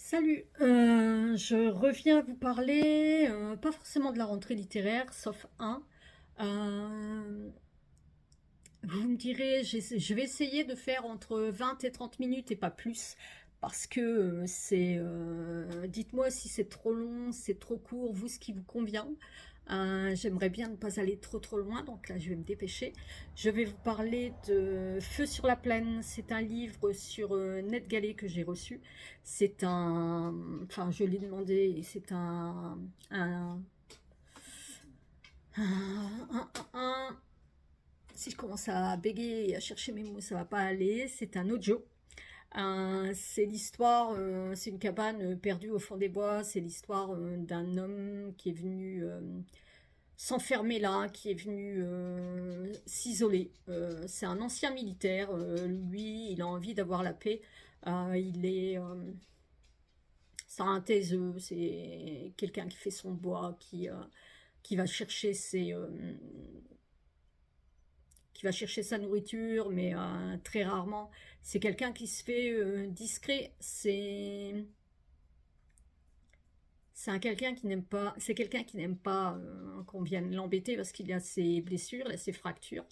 Salut, je reviens vous parler, pas forcément de la rentrée littéraire, sauf un. Euh, Vous me direz, je vais essayer de faire entre 20 et 30 minutes et pas plus, parce que dites-moi si c'est trop long, c'est trop court, vous ce qui vous convient. J'aimerais bien ne pas aller trop loin, donc là je vais me dépêcher. Je vais vous parler de Feu sur la plaine. C'est un livre sur NetGalley que j'ai reçu. C'est un, enfin je l'ai demandé et c'est un si je commence à bégayer et à chercher mes mots, ça va pas aller. C'est un audio. C'est l'histoire, c'est une cabane perdue au fond des bois. C'est l'histoire d'un homme qui est venu s'enfermer là, qui est venu s'isoler. C'est un ancien militaire. Lui, il a envie d'avoir la paix. C'est un taiseux. C'est quelqu'un qui fait son bois, qui va chercher qui va chercher sa nourriture, mais très rarement. C'est quelqu'un qui se fait discret. C'est quelqu'un qui n'aime pas qu'on vienne l'embêter parce qu'il a ses blessures, il a ses fractures.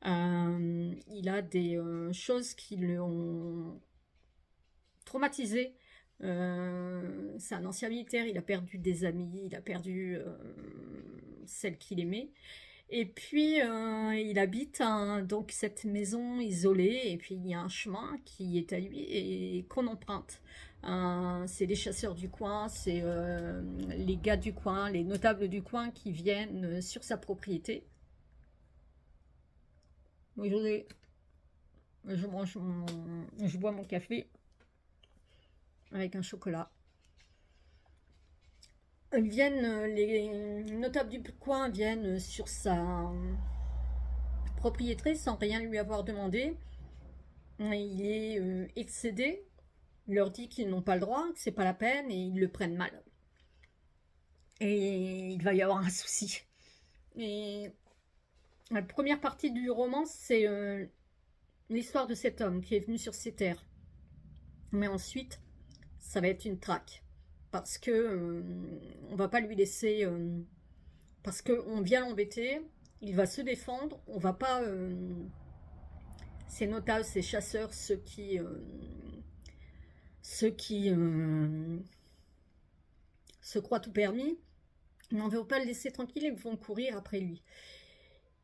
Il a des choses qui l'ont traumatisé. C'est un ancien militaire, il a perdu des amis, il a perdu celle qu'il aimait. Et puis, il habite donc cette maison isolée, et puis il y a un chemin qui est à lui et qu'on emprunte. C'est les chasseurs du coin, c'est les gars du coin, les notables du coin qui viennent sur sa propriété. Aujourd'hui, je bois mon café avec un chocolat. Les notables du coin viennent sur sa propriété sans rien lui avoir demandé. Il est excédé, il leur dit qu'ils n'ont pas le droit, que c'est pas la peine et ils le prennent mal. Et il va y avoir un souci. Et la première partie du roman, c'est l'histoire de cet homme qui est venu sur ces terres. Mais ensuite, ça va être une traque. Parce que on va pas lui laisser. Parce qu'on vient l'embêter, il va se défendre, on va pas. Ces notables, ces chasseurs, ceux qui se croient tout permis, on ne veut pas le laisser tranquille, ils vont courir après lui.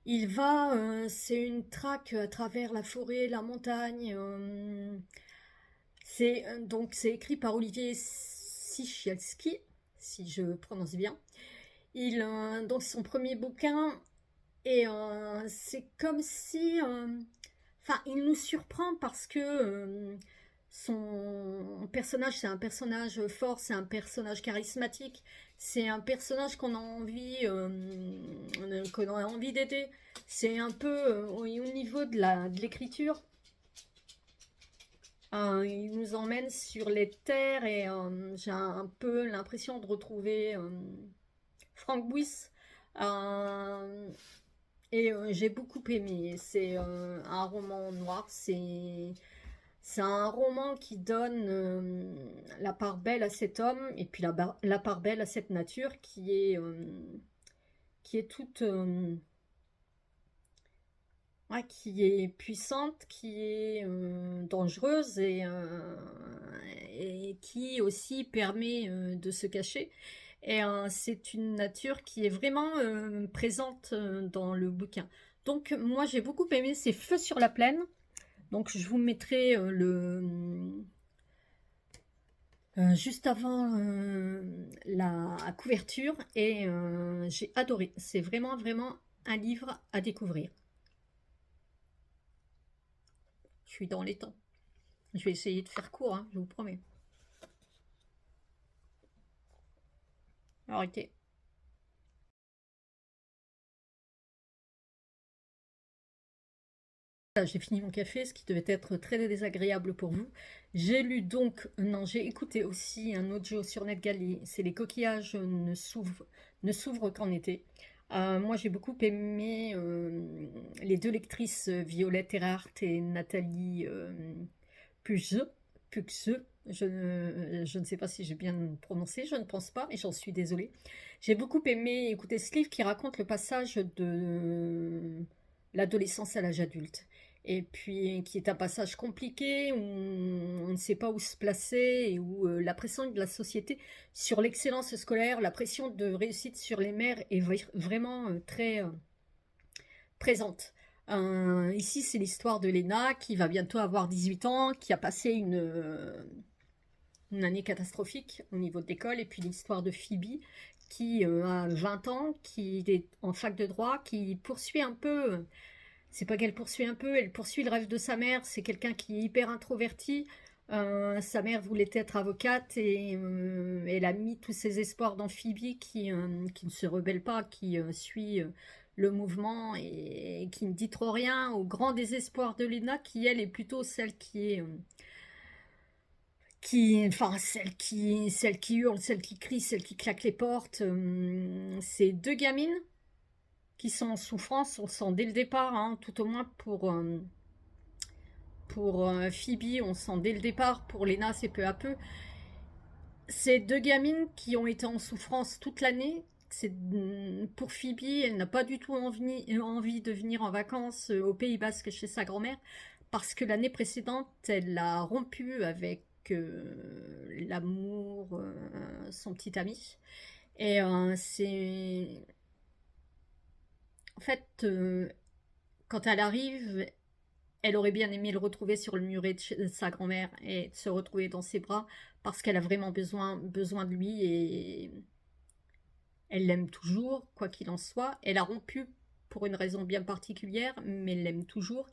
C'est une traque à travers la forêt, la montagne. C'est écrit par Olivier Sichielski, si je prononce bien. Donc c'est son premier bouquin et c'est comme si, enfin, il nous surprend parce que son personnage, c'est un personnage fort, c'est un personnage charismatique, c'est un personnage qu'on a envie d'aider. C'est un peu au niveau de l'écriture, il nous emmène sur les terres et j'ai un peu l'impression de retrouver Frank Buis. Euh, j'ai beaucoup aimé. C'est un roman noir. C'est un roman qui donne la part belle à cet homme et puis la part belle à cette nature qui est toute ouais, qui est puissante, qui est dangereuse et qui aussi permet de se cacher. Et c'est une nature qui est vraiment présente dans le bouquin. Donc moi j'ai beaucoup aimé ces Feux sur la plaine. Donc je vous mettrai juste avant la couverture et j'ai adoré. C'est vraiment un livre à découvrir. Je suis dans les temps. Je vais essayer de faire court, hein, je vous promets. Arrêtez. J'ai fini mon café, ce qui devait être très désagréable pour vous. J'ai lu donc, non, j'ai écouté aussi un audio sur NetGalley. C'est Les coquillages ne s'ouvrent qu'en été. Moi, j'ai beaucoup aimé les deux lectrices, Violette Erhardt et Nathalie Puge. Puxeux. Je ne sais pas si j'ai bien prononcé, je ne pense pas, mais j'en suis désolée. J'ai beaucoup aimé écouter ce livre qui raconte le passage de l'adolescence à l'âge adulte. Et puis, qui est un passage compliqué, où on ne sait pas où se placer, et où la pression de la société sur l'excellence scolaire, la pression de réussite sur les mères est vraiment très présente. Ici, c'est l'histoire de Léna qui va bientôt avoir 18 ans, qui a passé une année catastrophique au niveau de l'école, et puis l'histoire de Phoebe qui a 20 ans, qui est en fac de droit, qui poursuit un peu, c'est pas qu'elle poursuit un peu, elle poursuit le rêve de sa mère, c'est quelqu'un qui est hyper introverti. Sa mère voulait être avocate et elle a mis tous ses espoirs dans Phoebe qui ne se rebelle pas, qui suit le mouvement et qui ne dit trop rien, au grand désespoir de Lena qui elle est plutôt celle enfin celle qui hurle, celle qui crie, celle qui claque les portes. Ces deux gamines qui sont en souffrance, on sent dès le départ, hein, tout au moins pour Phoebe, on sent dès le départ, pour Lena c'est peu à peu. Ces deux gamines qui ont été en souffrance toute l'année, pour Phoebe, elle n'a pas du tout envie de venir en vacances au Pays Basque chez sa grand-mère, parce que l'année précédente, elle a rompu avec l'amour, son petit ami. Et c'est... En fait, quand elle arrive, elle aurait bien aimé le retrouver sur le muret de sa grand-mère et de se retrouver dans ses bras parce qu'elle a vraiment besoin de lui et elle l'aime toujours, quoi qu'il en soit. Elle a rompu pour une raison bien particulière, mais elle l'aime toujours.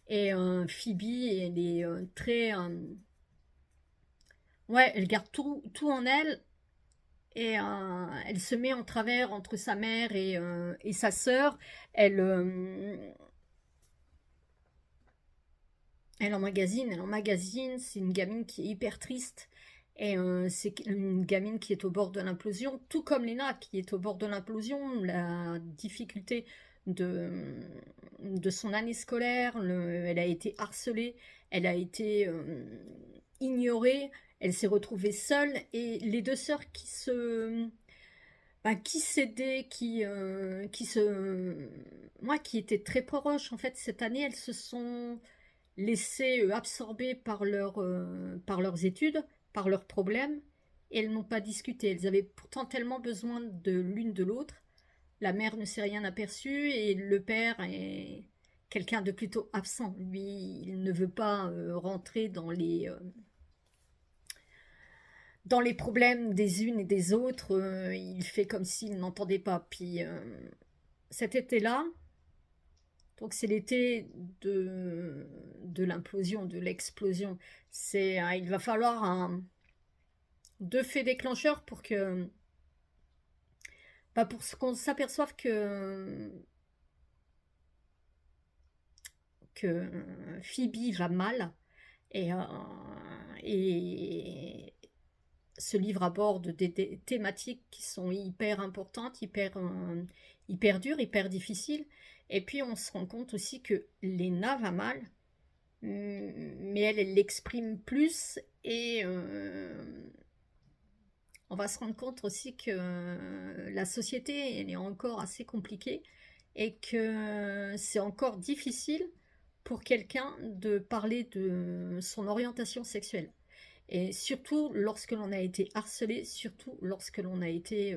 Et Phoebe, elle est très... ouais, elle garde tout en elle et elle se met en travers entre sa mère et sa sœur. Elle... elle emmagasine, c'est une gamine qui est hyper triste. Et c'est une gamine qui est au bord de l'implosion, tout comme Lena qui est au bord de l'implosion. La difficulté de son année scolaire, elle a été harcelée, elle a été ignorée, elle s'est retrouvée seule. Et les deux sœurs qui s'aidaient, moi qui étaient très proches en fait cette année, elles se sont laissées absorber par leurs études, par leurs problèmes, et elles n'ont pas discuté. Elles avaient pourtant tellement besoin de l'une de l'autre. La mère ne s'est rien aperçu et le père est quelqu'un de plutôt absent. Lui, il ne veut pas rentrer dans les problèmes des unes et des autres. Il fait comme s'il n'entendait pas. Puis cet été-là, donc c'est l'été de l'implosion, de l'explosion. Il va falloir deux faits déclencheurs pour qu'on s'aperçoive que Phoebe va mal et, et ce livre aborde des thématiques qui sont hyper importantes, hyper dures, hyper difficiles. Et puis on se rend compte aussi que Lena va mal, mais elle l'exprime plus et on va se rendre compte aussi que la société elle est encore assez compliquée et que c'est encore difficile pour quelqu'un de parler de son orientation sexuelle. Et surtout lorsque l'on a été harcelé, surtout lorsque l'on a été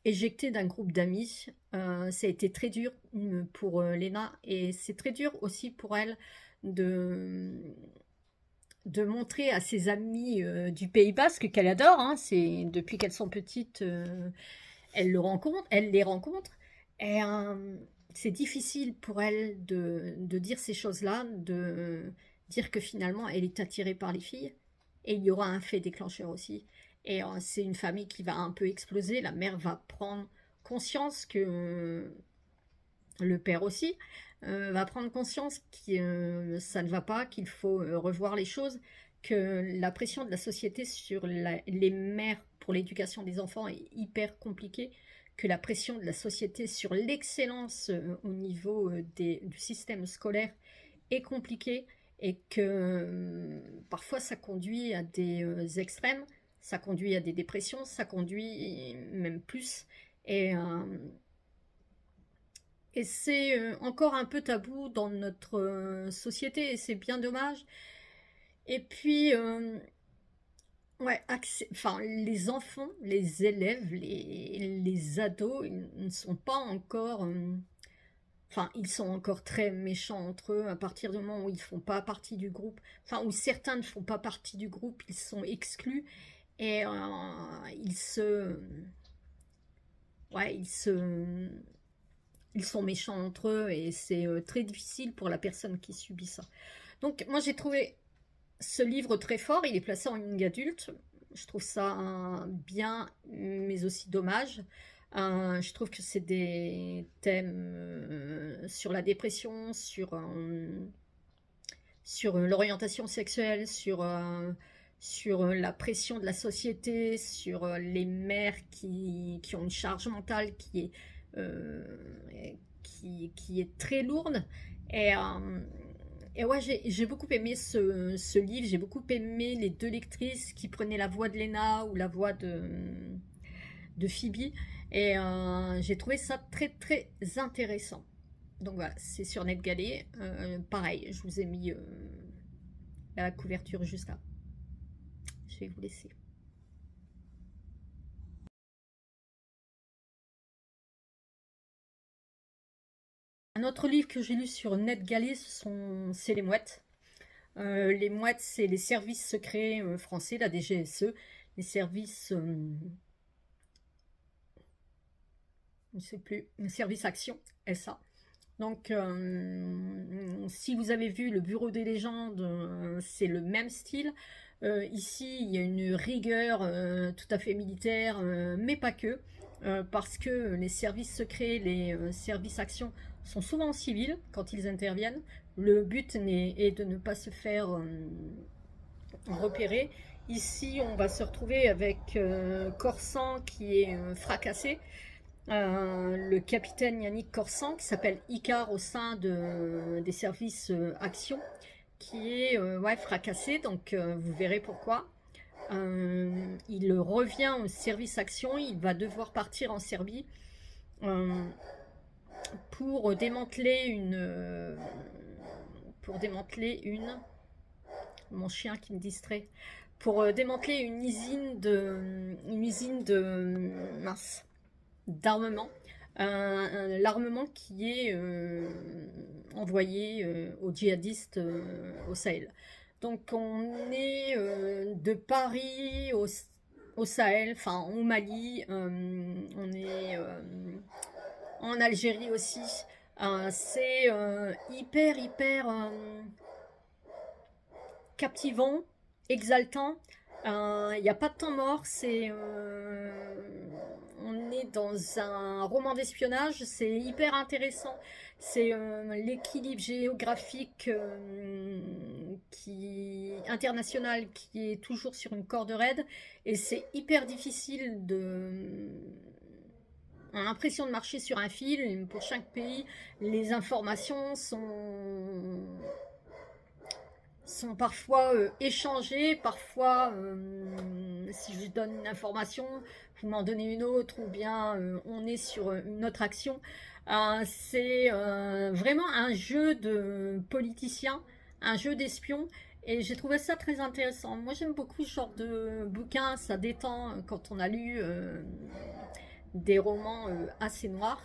éjecté d'un groupe d'amis. Ça a été très dur pour Léna et c'est très dur aussi pour elle de montrer à ses amis du Pays Basque qu'elle adore. Hein, c'est depuis qu'elles sont petites, elle les rencontre. Et c'est difficile pour elle de dire ces choses-là, de dire que finalement elle est attirée par les filles. Et il y aura un fait déclencheur aussi. Et c'est une famille qui va un peu exploser. La mère va prendre conscience que le père aussi va prendre conscience que ça ne va pas, qu'il faut revoir les choses, que la pression de la société sur les mères pour l'éducation des enfants est hyper compliquée, que la pression de la société sur l'excellence au niveau du système scolaire est compliquée et que parfois ça conduit à des extrêmes, ça conduit à des dépressions, ça conduit même plus. Et, et c'est encore un peu tabou dans notre société et c'est bien dommage. Et puis, ouais, enfin, les enfants, les élèves, les ados, ils ne sont pas encore... enfin, ils sont encore très méchants entre eux à partir du moment où ils font pas partie du groupe. Enfin, où certains ne font pas partie du groupe, ils sont exclus et ils se... Ouais, ils sont méchants entre eux et c'est très difficile pour la personne qui subit ça. Donc, moi, j'ai trouvé ce livre très fort, il est placé en young adulte. Je trouve ça bien, mais aussi dommage. Je trouve que c'est des thèmes sur la dépression, sur l'orientation sexuelle, sur la pression de la société, sur les mères qui ont une charge mentale euh, qui est très lourde. Et, euh, et ouais, j'ai beaucoup aimé ce livre, j'ai beaucoup aimé les deux lectrices qui prenaient la voix de Lena ou la voix de Phoebe. Et j'ai trouvé ça très très intéressant. Donc voilà, c'est sur NetGalley. Pareil, je vous ai mis la couverture juste là. Je vais vous laisser. Un autre livre que j'ai lu sur NetGalley, c'est Les Mouettes. Les Mouettes, c'est les services secrets français, la DGSE, les services, je ne sais plus, les services action, SA. Donc, si vous avez vu Le Bureau des légendes, c'est le même style. Ici, il y a une rigueur tout à fait militaire, mais pas que, parce que les services secrets, les services actions sont souvent civils quand ils interviennent. Le but est de ne pas se faire repérer. Ici, on va se retrouver avec Corsan qui est fracassé, le capitaine Yannick Corsan, qui s'appelle Icar au sein des services Action, qui est ouais, fracassé, donc vous verrez pourquoi. Il revient au service Action, il va devoir partir en Serbie euh, pour démanteler mon chien qui me distrait, pour démanteler une usine de mince, d'armement. L'armement qui est envoyé aux djihadistes au Sahel. Donc on est de Paris au Sahel, enfin au Mali, on est en Algérie aussi. C'est hyper captivant, exaltant. Il n'y a pas de temps mort, on est dans un roman d'espionnage, c'est hyper intéressant. C'est l'équilibre géographique international qui est toujours sur une corde raide et c'est hyper difficile on a l'impression de marcher sur un fil. Pour chaque pays, les informations sont parfois échangées, parfois si je donne une information, vous m'en donnez une autre, ou bien on est sur une autre action. C'est vraiment un jeu de politiciens, un jeu d'espions, et j'ai trouvé ça très intéressant. Moi j'aime beaucoup ce genre de bouquin, ça détend quand on a lu des romans assez noirs.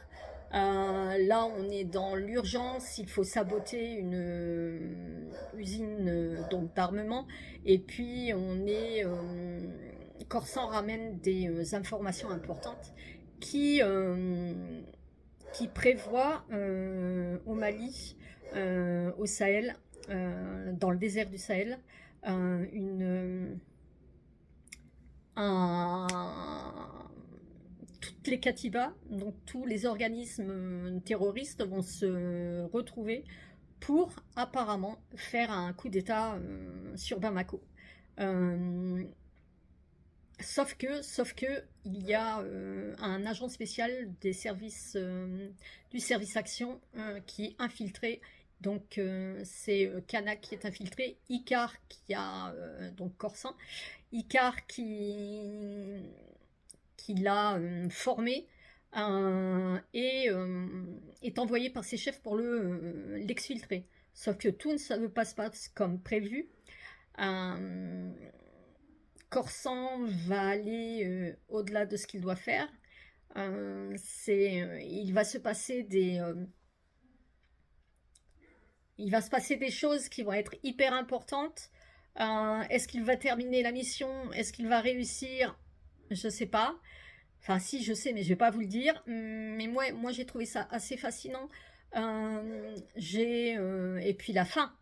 Là, on est dans l'urgence, il faut saboter une usine donc d'armement. Et puis, Corsan ramène des informations importantes qui, euh, qui prévoient au Mali, au Sahel, dans le désert du Sahel, un, toutes les katibas, donc tous les organismes terroristes vont se retrouver pour apparemment faire un coup d'État sur Bamako. Euh, sauf que il y a un agent spécial du service action qui est infiltré Donc c'est Kana qui est infiltré, Icar qui a donc Corsan, Icar qui l'a formé et est envoyé par ses chefs pour l'exfiltrer. Sauf que tout ne se passe pas comme prévu. Euh, Corsan va aller au-delà de ce qu'il doit faire. Il va se passer il va se passer des choses qui vont être hyper importantes. Est-ce qu'il va terminer la mission? Est-ce qu'il va réussir? Je sais pas. Enfin, si, je sais, mais je vais pas vous le dire. Mais moi j'ai trouvé ça assez fascinant. Et puis la fin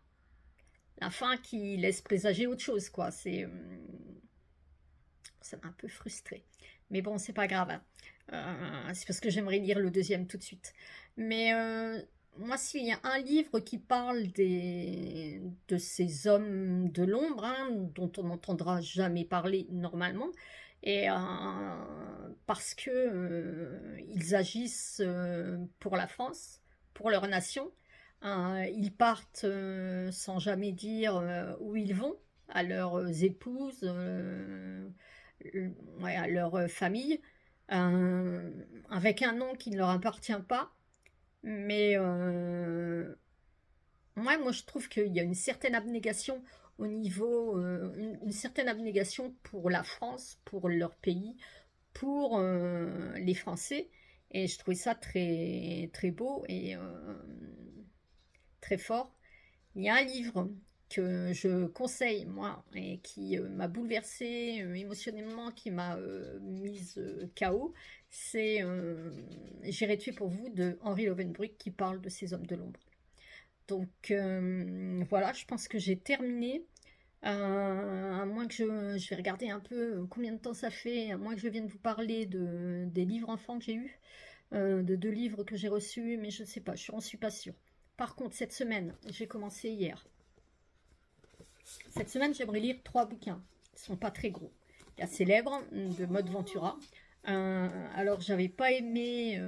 qui laisse présager autre chose, quoi. Ça m'a un peu frustrée. Mais bon, c'est pas grave, hein. C'est parce que j'aimerais lire le deuxième tout de suite. Mais moi, s'il y a un livre qui parle de ces hommes de l'ombre, hein, dont on n'entendra jamais parler normalement, et parce que ils agissent pour la France, pour leur nation, ils partent sans jamais dire où ils vont à leurs épouses, ouais, à leur famille, avec un nom qui ne leur appartient pas. Mais moi, je trouve qu'il y a une certaine abnégation au niveau, une certaine abnégation pour la France, pour leur pays, pour les Français. Et je trouvais ça très, très beau et très fort. Il y a un livre que je conseille, moi, et qui m'a bouleversée émotionnellement, qui m'a mise KO, c'est J'irai tuer pour vous de Henri Lovenbruck qui parle de ces hommes de l'ombre. Donc voilà, je pense que j'ai terminé. À moins que je vais regarder un peu combien de temps ça fait, à moins que je vienne vous parler des livres enfants que j'ai eus, de 2 livres que j'ai reçus, mais je ne sais pas, je n'en suis pas sûre. Par contre, cette semaine, j'ai commencé hier. Cette semaine, j'aimerais lire 3 bouquins. Ils ne sont pas très gros. Il y a Célèbre de Maud Ventura. Alors, j'avais pas aimé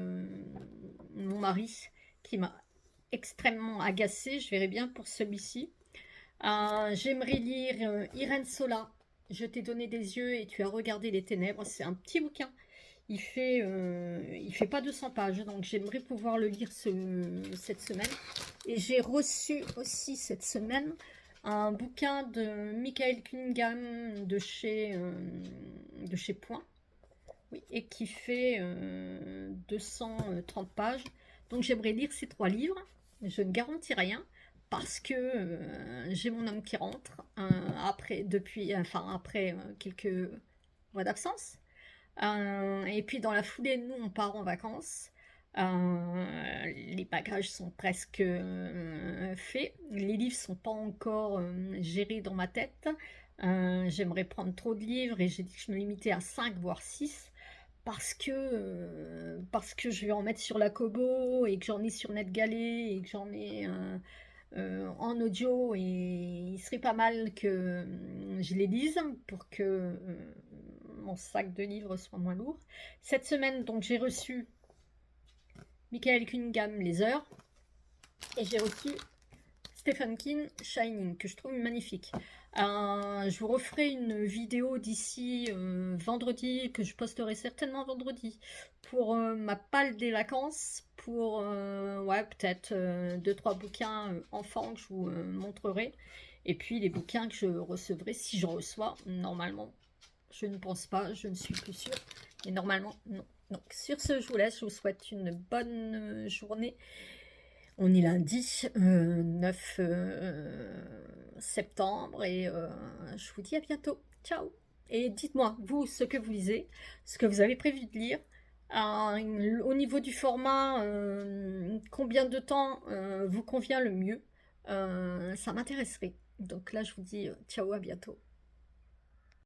mon mari qui m'a extrêmement agacée. Je verrai bien pour celui-ci. J'aimerais lire Irène Sola. Je t'ai donné des yeux et tu as regardé les ténèbres. C'est un petit bouquin. Il fait pas 200 pages, donc j'aimerais pouvoir le lire cette semaine. Et j'ai reçu aussi cette semaine un bouquin de Michael Cunningham de chez Point, oui, et qui fait 230 pages. Donc j'aimerais lire ces 3 livres. Je ne garantis rien parce que j'ai mon homme qui rentre après quelques mois d'absence. Et puis dans la foulée, nous, on part en vacances. Les bagages sont presque faits. Les livres sont pas encore gérés dans ma tête. J'aimerais prendre trop de livres et j'ai dit que je me limitais à 5 voire 6 parce que je vais en mettre sur la Kobo et que j'en ai sur NetGalley et que j'en ai en audio, et il serait pas mal que je les lise pour que mon sac de livres soit moins lourd. Cette semaine, donc, j'ai reçu Michael Cunningham, Les Heures, et j'ai reçu Stephen King, Shining, que je trouve magnifique. Je vous referai une vidéo d'ici vendredi, que je posterai certainement vendredi, pour ma palle des vacances, pour ouais, peut-être 2-3 bouquins enfants que je vous montrerai, et puis les bouquins que je recevrai, si je reçois, normalement. Je ne pense pas, je ne suis plus sûre, mais normalement, non. Donc sur ce, je vous laisse, je vous souhaite une bonne journée. On est lundi 9 septembre et je vous dis à bientôt. Ciao! Et dites-moi, vous, ce que vous lisez, ce que vous avez prévu de lire, au niveau du format, combien de temps vous convient le mieux, ça m'intéresserait. Donc là, je vous dis ciao, à bientôt.